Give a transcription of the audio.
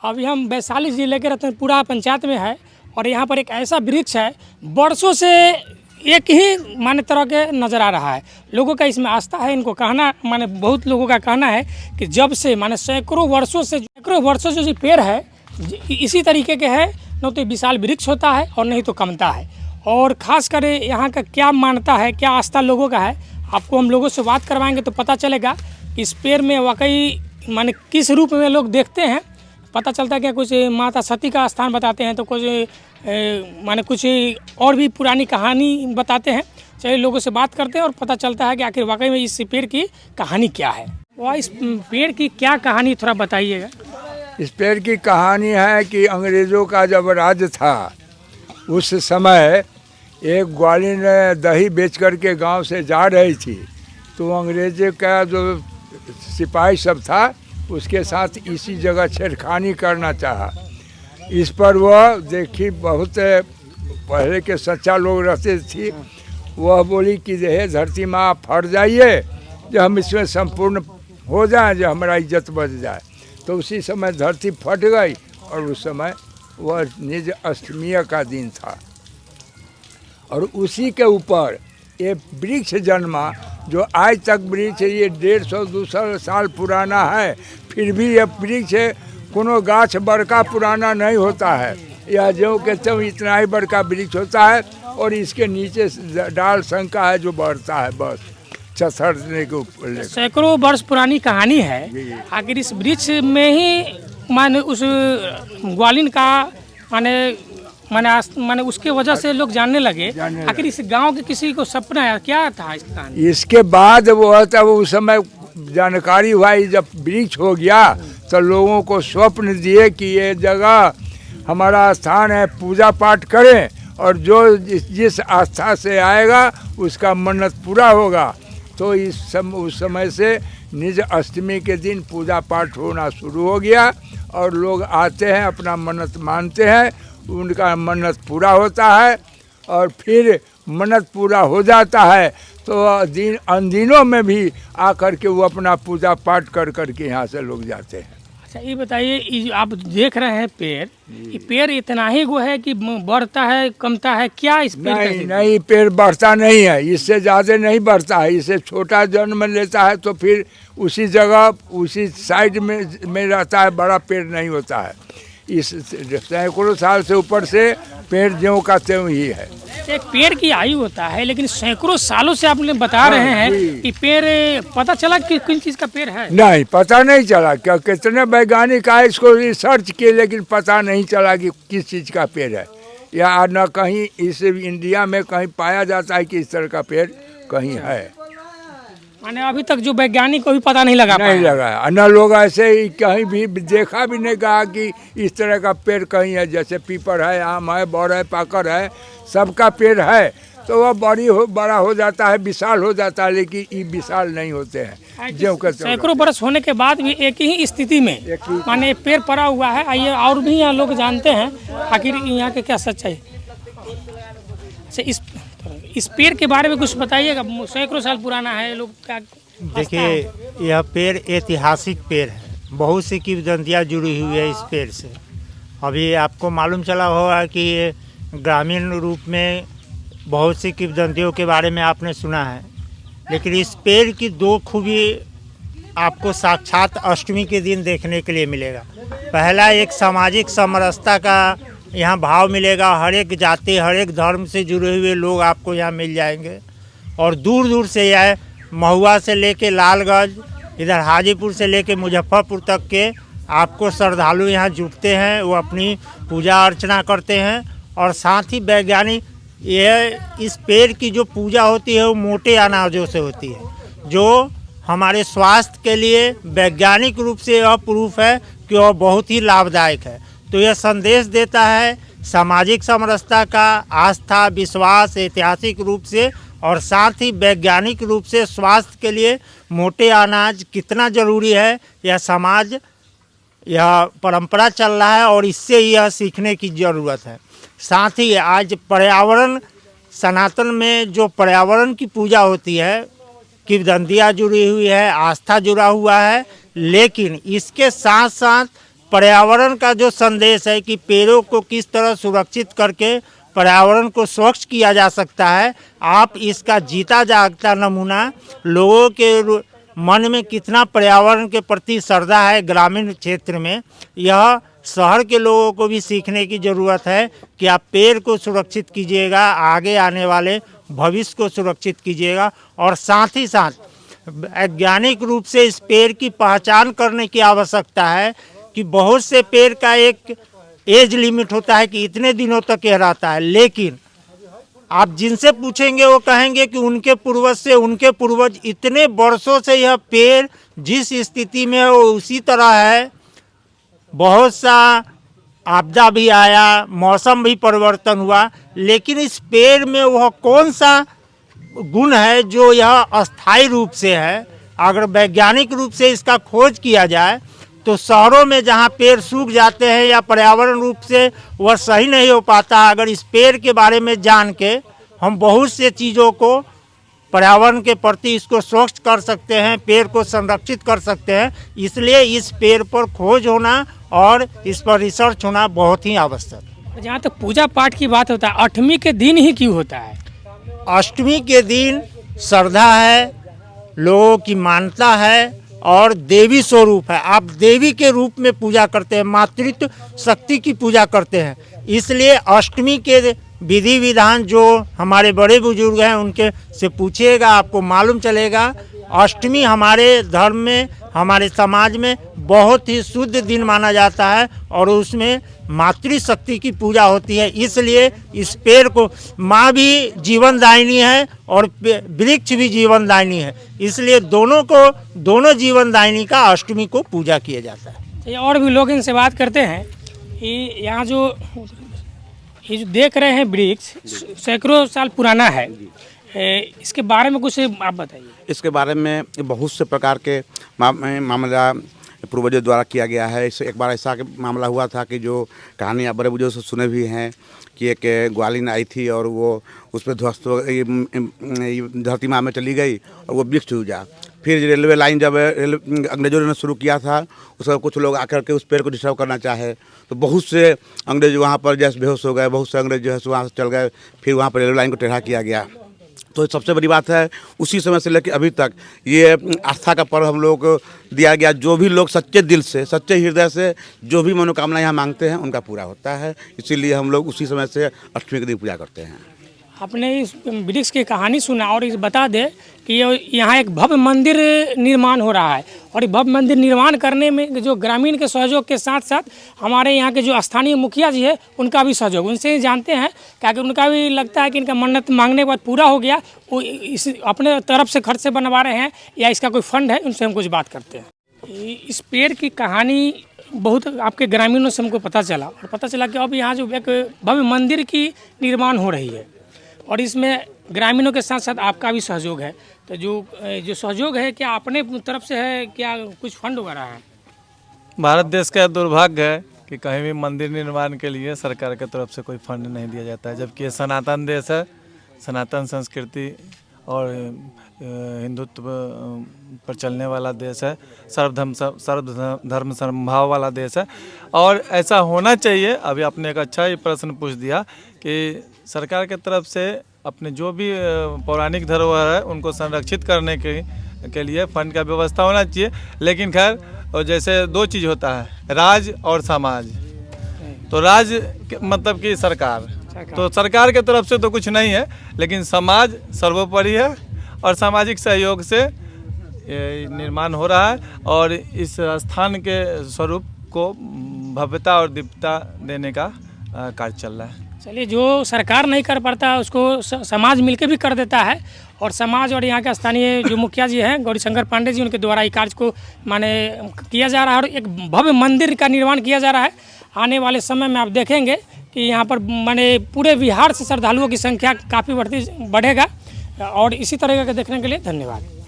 अभी हम वैशाली जिले के रतनपुरा पंचायत में है और यहाँ पर एक ऐसा वृक्ष है, वर्षों से एक ही माने तरह के नज़र आ रहा है। लोगों का इसमें आस्था है, इनको कहना माने बहुत लोगों का कहना है कि जब से माने सैकड़ों वर्षों से जो पेड़ है इसी तरीके के है, न तो विशाल वृक्ष होता है और नहीं तो कमता है। और ख़ास कर यहाँ का क्या मानता है, क्या आस्था लोगों का है, आपको हम लोगों से बात करवाएंगे तो पता चलेगा कि इस पेड़ में वाकई माने किस रूप में लोग देखते हैं। पता चलता है कि कुछ माता सती का स्थान बताते हैं, तो कुछ माने कुछ और भी पुरानी कहानी बताते हैं। चलिए लोगों से बात करते हैं और पता चलता है कि आखिर वाकई में इस पेड़ की कहानी क्या है। वह इस पेड़ की क्या कहानी थोड़ा बताइएगा। इस पेड़ की कहानी है कि अंग्रेज़ों का जब राज था उस समय एक ग्वालिन दही बेच करके गांव से जा रही थी, तो अंग्रेज़ों का जो सिपाही सब था उसके साथ इसी जगह छेड़खानी करना चाहा। इस पर वह देखी बहुत पहले के सच्चा लोग रहते थी, वह बोली कि हे धरती माँ फट जाइए, जो हम इसमें संपूर्ण हो जाएं, जो हमारा इज्जत बच जाए। तो उसी समय धरती फट गई और उस समय वह निज अष्टमीय का दिन था और उसी के ऊपर ये वृक्ष जन्मा, जो आज तक वृक्ष ये 150-200 साल पुराना है, फिर भी ये वृक्ष कोनो गाछ बड़का पुराना नहीं होता है। यह जो कहते हैं इतना ही बड़का वृक्ष होता है और इसके नीचे डाल शंका है जो बढ़ता है, बस चसरने के ऊपर। सैकड़ों वर्ष पुरानी कहानी है। आखिर इस वृक्ष में ही माने उस ग्वालिन का माने उसके वजह से लोग जानने लगे। आखिर इस गांव के किसी को सपना है क्या था इस कहानी? इसके बाद वो तब उस समय जानकारी हुआ, जब वृक्ष हो गया तो लोगों को स्वप्न दिए कि ये जगह हमारा स्थान है, पूजा पाठ करें और जो जिस आस्था से आएगा उसका मन्नत पूरा होगा। तो उस समय से निज अष्टमी के दिन पूजा पाठ होना शुरू हो गया और लोग आते हैं, अपना मन्नत मानते हैं, उनका मन्नत पूरा होता है और फिर मन्नत पूरा हो जाता है तो अनदिनों में भी आकर के वो अपना पूजा पाठ कर करके यहाँ से लोग जाते हैं। अच्छा ये बताइए, आप देख रहे हैं पेड़, ये पेड़ इतना ही वो है कि बढ़ता है कमता है क्या इस पेड़? नहीं, पेड़ बढ़ता नहीं है, इससे ज़्यादा नहीं बढ़ता है। इससे छोटा जन्म लेता है तो फिर उसी जगह उसी साइड में रहता है, बड़ा पेड़ नहीं होता है। इस सैकड़ों साल से ऊपर से पेड़ ज्यों का त्यों ही है। एक पेड़ की आयु होता है, लेकिन सैकड़ों सालों से आप बता रहे हैं कि पेड़, पता चला कि किन चीज़ का पेड़ है? नहीं, पता नहीं चला। क्या कितने वैज्ञानिक आए इसको रिसर्च किए, लेकिन पता नहीं चला कि किस चीज़ का पेड़ है, या न कहीं इस इंडिया में कहीं पाया जाता है कि इस तरह का पेड़ कहीं है। माने अभी तक जो वैज्ञानिक को भी पता नहीं लगा न लोग ऐसे ही कहीं भी देखा भी नहीं कहा कि इस तरह का पेड़ कहीं है। जैसे पीपल है, आम है, बौर है, पाकड़ है, सबका पेड़ है तो वह बड़ा हो जाता है, विशाल हो जाता है, लेकिन ये विशाल नहीं होते हैं। जो सैकड़ों बरस होने के बाद भी एक ही स्थिति में माने पेड़ पड़ा हुआ है। आइए और भी यहाँ लोग जानते हैं आखिर यहाँ के क्या सच्चाई। अच्छा इस पेड़ के बारे में कुछ बताइएगा, सैकड़ों साल पुराना है, लोग क्या? देखिए यह पेड़ ऐतिहासिक पेड़ है, बहुत सी किंवदंतियाँ जुड़ी हुई है इस पेड़ से। अभी आपको मालूम चला होगा कि ये ग्रामीण रूप में बहुत सी किंवदंतियों के बारे में आपने सुना है, लेकिन इस पेड़ की दो खूबी आपको साक्षात अष्टमी के दिन देखने के लिए मिलेगा। पहला, एक सामाजिक समरसता का यहाँ भाव मिलेगा। हर एक जाति, हर एक धर्म से जुड़े हुए लोग आपको यहाँ मिल जाएंगे और दूर दूर से यह महुआ से लेके लालगंज, इधर हाजीपुर से लेके मुजफ्फरपुर तक के आपको श्रद्धालु यहाँ जुटते हैं, वो अपनी पूजा अर्चना करते हैं। और साथ ही वैज्ञानिक इस पेड़ की जो पूजा होती है वो मोटे अनाजों से होती है, जो हमारे स्वास्थ्य के लिए वैज्ञानिक रूप से यह प्रूफ है कि वह बहुत ही लाभदायक है। तो यह संदेश देता है सामाजिक समरसता का, आस्था, विश्वास, ऐतिहासिक रूप से और साथ ही वैज्ञानिक रूप से स्वास्थ्य के लिए मोटे अनाज कितना ज़रूरी है, यह समाज, यह परंपरा चल रहा है और इससे यह सीखने की ज़रूरत है। साथ ही आज पर्यावरण, सनातन में जो पर्यावरण की पूजा होती है, किंवदंतियाँ जुड़ी हुई है, आस्था जुड़ा हुआ है, लेकिन इसके साथ साथ पर्यावरण का जो संदेश है कि पेड़ों को किस तरह सुरक्षित करके पर्यावरण को स्वच्छ किया जा सकता है, आप इसका जीता जागता नमूना लोगों के मन में कितना पर्यावरण के प्रति श्रद्धा है ग्रामीण क्षेत्र में, यह शहर के लोगों को भी सीखने की ज़रूरत है कि आप पेड़ को सुरक्षित कीजिएगा, आगे आने वाले भविष्य को सुरक्षित कीजिएगा। और साथ ही साथ वैज्ञानिक रूप से इस पेड़ की पहचान करने की आवश्यकता है कि बहुत से पेड़ का एक एज लिमिट होता है कि इतने दिनों तक यह रहता है, लेकिन आप जिनसे पूछेंगे वो कहेंगे कि उनके पूर्वज से उनके पूर्वज इतने वर्षों से यह पेड़ जिस स्थिति में है वो उसी तरह है। बहुत सा आपदा भी आया, मौसम भी परिवर्तन हुआ, लेकिन इस पेड़ में वह कौन सा गुण है जो यह अस्थायी रूप से है। अगर वैज्ञानिक रूप से इसका खोज किया जाए तो शहरों में जहाँ पेड़ सूख जाते हैं या पर्यावरण रूप से वह सही नहीं हो पाता, अगर इस पेड़ के बारे में जान के हम बहुत से चीज़ों को पर्यावरण के प्रति इसको स्वच्छ कर सकते हैं, पेड़ को संरक्षित कर सकते हैं। इसलिए इस पेड़ पर खोज होना और इस पर रिसर्च होना बहुत ही आवश्यक है। जहाँ तक पूजा पाठ की बात होता है, 8वीं के दिन ही क्यों होता है? अष्टमी के दिन श्रद्धा है, लोगों की मान्यता है और देवी स्वरूप है। आप देवी के रूप में पूजा करते हैं, मातृत्व शक्ति की पूजा करते हैं, इसलिए अष्टमी के विधि विधान जो हमारे बड़े बुजुर्ग हैं उनके से पूछिएगा, आपको मालूम चलेगा। अष्टमी हमारे धर्म में, हमारे समाज में बहुत ही शुद्ध दिन माना जाता है और उसमें मातृशक्ति की पूजा होती है। इसलिए इस पेड़ को माँ भी जीवनदायिनी है और वृक्ष भी जीवनदायिनी है, इसलिए दोनों जीवनदायिनी का अष्टमी को पूजा किया जाता है। और भी लोग इनसे बात करते हैं कि यहाँ ये जो देख रहे हैं वृक्ष सैकड़ों साल पुराना है, इसके बारे में कुछ आप बताइए। इसके बारे में बहुत से प्रकार के मामला पूर्वजों द्वारा किया गया है। इस एक बार ऐसा मामला हुआ था कि जो कहानी आप बड़े बुजुर्ग से सुने भी हैं कि एक ग्वालिन आई थी और वो उस पर ध्वस्त धरती माँ में चली गई और वो वृक्ष टूट गया। फिर रेलवे लाइन जब अंग्रेजों ने शुरू किया था, उसका कुछ लोग आकर के उस पेड़ को डिस्टर्ब करना चाहे तो बहुत से अंग्रेज वहाँ पर जैसे बेहोश हो गए, बहुत से अंग्रेज जो है वहाँ से चल गए। फिर वहाँ पर रेलवे लाइन को टेढ़ा किया गया। तो सबसे बड़ी बात है उसी समय से लेकर अभी तक ये आस्था का पर्व हम लोग को दिया गया। जो भी लोग सच्चे दिल से, सच्चे हृदय से जो भी मनोकामना यहाँ मांगते हैं उनका पूरा होता है। इसीलिए हम लोग उसी समय से अष्टमी के दिन पूजा करते हैं। आपने इस वृक्ष की कहानी सुना और इस बता दें कि यहाँ एक भव्य मंदिर निर्माण हो रहा है और भव्य मंदिर निर्माण करने में जो ग्रामीण के सहयोग के साथ साथ हमारे यहाँ के जो स्थानीय मुखिया जी है उनका भी सहयोग, उनसे जानते हैं क्या कि उनका भी लगता है कि इनका मन्नत मांगने के बाद पूरा हो गया, वो इस अपने तरफ से खर्च से बनवा रहे हैं या इसका कोई फंड है, उनसे हम कुछ बात करते हैं। इस पेड़ की कहानी बहुत आपके ग्रामीणों से हमको पता चला और पता चला कि अब यहाँ जो एक भव्य मंदिर की निर्माण हो रही है और इसमें ग्रामीणों के साथ साथ आपका भी सहयोग है। तो जो सहयोग है क्या अपने तरफ से है, क्या कुछ फंड वगैरह है? भारत देश का दुर्भाग्य है कि कहीं भी मंदिर निर्माण के लिए सरकार की तरफ से कोई फंड नहीं दिया जाता है, जबकि ये सनातन देश है, सनातन संस्कृति और हिंदुत्व पर चलने वाला देश है, सर्वधर्म समभाव वाला देश है और ऐसा होना चाहिए। अभी आपने एक अच्छा ही प्रश्न पूछ दिया कि सरकार के तरफ से अपने जो भी पौराणिक धरोहर है उनको संरक्षित करने के लिए फंड का व्यवस्था होना चाहिए। लेकिन खैर, और जैसे दो चीज़ होता है, राज और समाज। तो राज मतलब कि सरकार, तो सरकार के तरफ से तो कुछ नहीं है, लेकिन समाज सर्वोपरि है और सामाजिक सहयोग से निर्माण हो रहा है और इस स्थान के स्वरूप को भव्यता और दिव्यता देने का कार्य चल रहा है। चलिए, जो सरकार नहीं कर पाता उसको समाज मिलकर भी कर देता है और समाज और यहाँ के स्थानीय जो मुखिया जी हैं गौरीशंकर पांडे जी, उनके द्वारा ये कार्य को माने किया जा रहा है और एक भव्य मंदिर का निर्माण किया जा रहा है। आने वाले समय में आप देखेंगे कि यहाँ पर माने पूरे बिहार से श्रद्धालुओं की संख्या काफ़ी बढ़ेगा और इसी तरह के देखने के लिए धन्यवाद।